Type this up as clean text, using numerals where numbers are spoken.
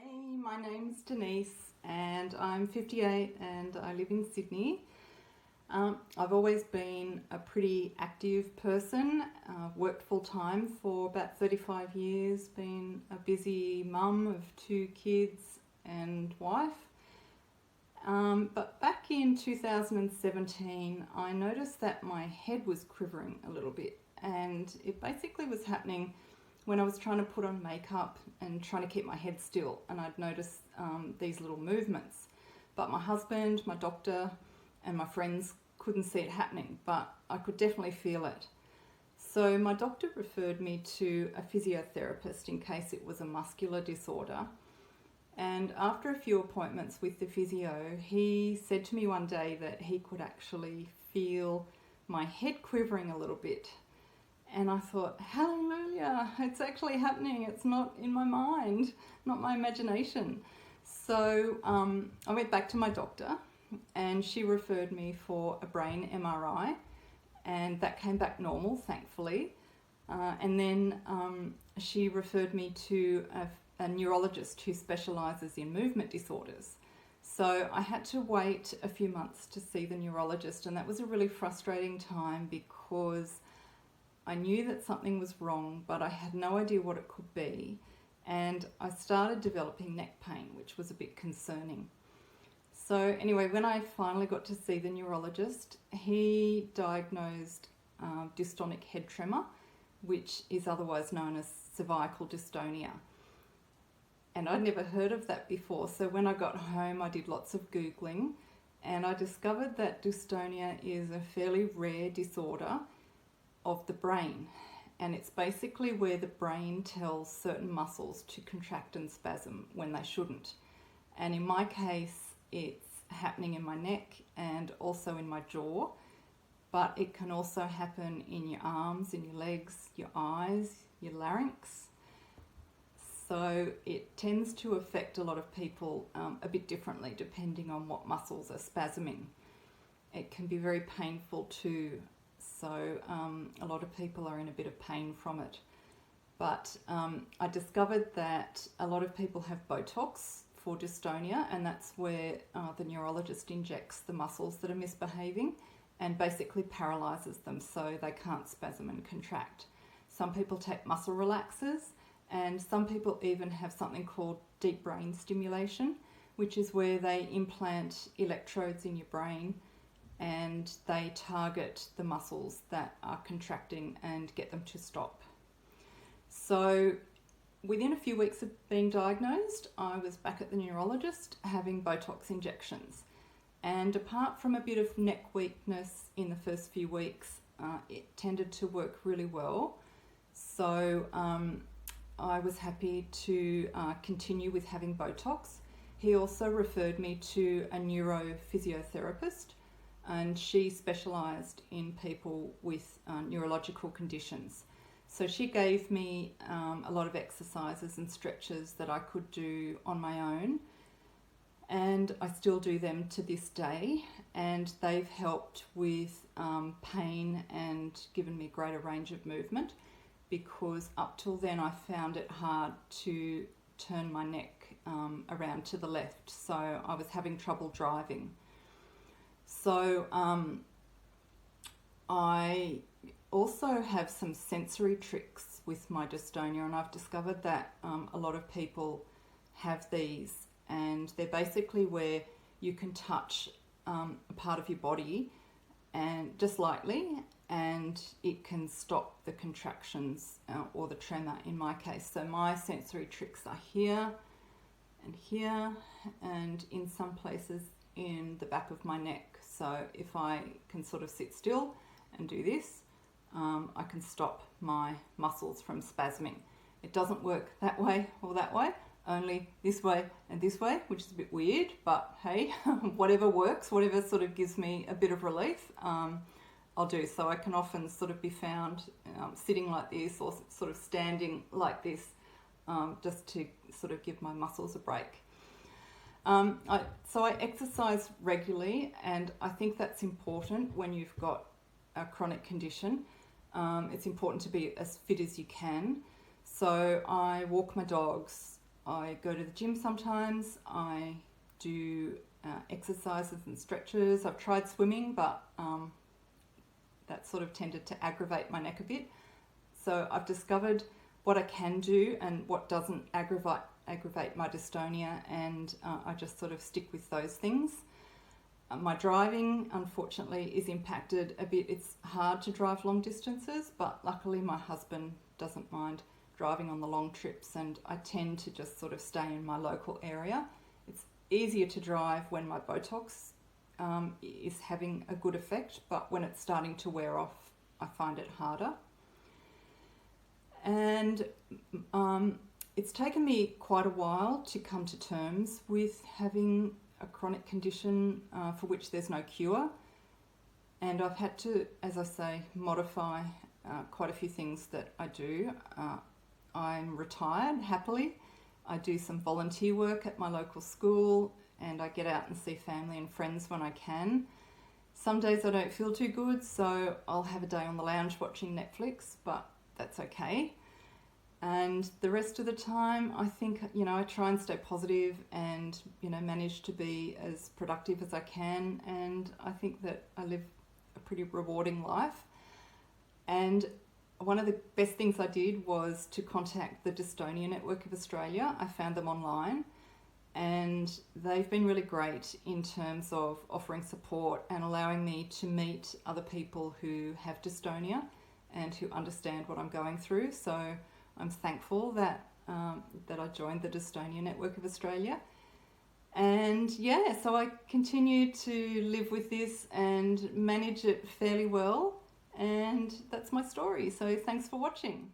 Hey, my name's Denise and I'm 58 and I live in Sydney. I've always been a pretty active person, worked full time for about 35 years, been a busy mum of 2 kids and wife. But back in 2017, I noticed that my head was quivering a little bit, and it basically was happening when I was trying to put on makeup and trying to keep my head still, and I'd notice these little movements. But my husband, my doctor, and my friends couldn't see it happening, but I could definitely feel it. So my doctor referred me to a physiotherapist in case it was a muscular disorder. And after a few appointments with the physio, he said to me one day that he could actually feel my head quivering a little bit. And I thought, hallelujah, it's actually happening. It's not in my mind, not my imagination. So I went back to my doctor and she referred me for a brain MRI, and that came back normal, thankfully. And then she referred me to a neurologist who specialises in movement disorders. So I had to wait a few months to see the neurologist, and that was a really frustrating time because I knew that something was wrong, but I had no idea what it could be. And I started developing neck pain, which was a bit concerning. So anyway, when I finally got to see the neurologist, he diagnosed dystonic head tremor, which is otherwise known as cervical dystonia. And I'd never heard of that before. So when I got home, I did lots of Googling, and I discovered that dystonia is a fairly rare disorder of the brain, and it's basically where the brain tells certain muscles to contract and spasm when they shouldn't. And in my case, it's happening in my neck and also in my jaw, but it can also happen in your arms, in your legs, your eyes, your larynx. So it tends to affect a lot of people a bit differently depending on what muscles are spasming. It can be very painful too. So a lot of people are in a bit of pain from it. But I discovered that a lot of people have Botox for dystonia, and that's where the neurologist injects the muscles that are misbehaving and basically paralyzes them so they can't spasm and contract. Some people take muscle relaxers, and some people even have something called deep brain stimulation, which is where they implant electrodes in your brain and they target the muscles that are contracting and get them to stop. So within a few weeks of being diagnosed, I was back at the neurologist having Botox injections. And apart from a bit of neck weakness in the first few weeks, it tended to work really well. So I was happy to continue with having Botox. He also referred me to a neurophysiotherapist, and she specialised in people with neurological conditions. So she gave me a lot of exercises and stretches that I could do on my own, and I still do them to this day, and they've helped with pain and given me greater range of movement, because up till then I found it hard to turn my neck around to the left, so I was having trouble driving. So I also have some sensory tricks with my dystonia, and I've discovered that a lot of people have these, and they're basically where you can touch a part of your body and just lightly, and it can stop the contractions or the tremor in my case. So my sensory tricks are here and in some places in the back of my neck. So if I can sort of sit still and do this, I can stop my muscles from spasming. It doesn't work that way or that way, only this way and this way, which is a bit weird, but hey, whatever works, whatever sort of gives me a bit of relief, I'll do. So I can often sort of be found sitting like this or sort of standing like this, just to sort of give my muscles a break. So I exercise regularly, and I think that's important when you've got a chronic condition. It's important to be as fit as you can. So I walk my dogs, I go to the gym sometimes. I do exercises and stretches. I've tried swimming, but that sort of tended to aggravate my neck a bit. So I've discovered what I can do and what doesn't aggravate my dystonia, and I just sort of stick with those things. My driving, unfortunately, is impacted a bit. It's hard to drive long distances, but luckily my husband doesn't mind driving on the long trips, and I tend to just sort of stay in my local area. It's easier to drive when my Botox is having a good effect, but when it's starting to wear off, I find it harder. And it's taken me quite a while to come to terms with having a chronic condition for which there's no cure. And I've had to, as I say, modify quite a few things that I do. I'm retired happily. I do some volunteer work at my local school, and I get out and see family and friends when I can. Some days I don't feel too good, so I'll have a day on the lounge watching Netflix, but that's okay. And the rest of the time, I think, I try and stay positive and, manage to be as productive as I can. And I think that I live a pretty rewarding life. And one of the best things I did was to contact the Dystonia Network of Australia. I found them online, and they've been really great in terms of offering support and allowing me to meet other people who have dystonia and who understand what I'm going through. So I'm thankful that I joined the Dystonia Network of Australia. And so I continue to live with this and manage it fairly well. And that's my story. So thanks for watching.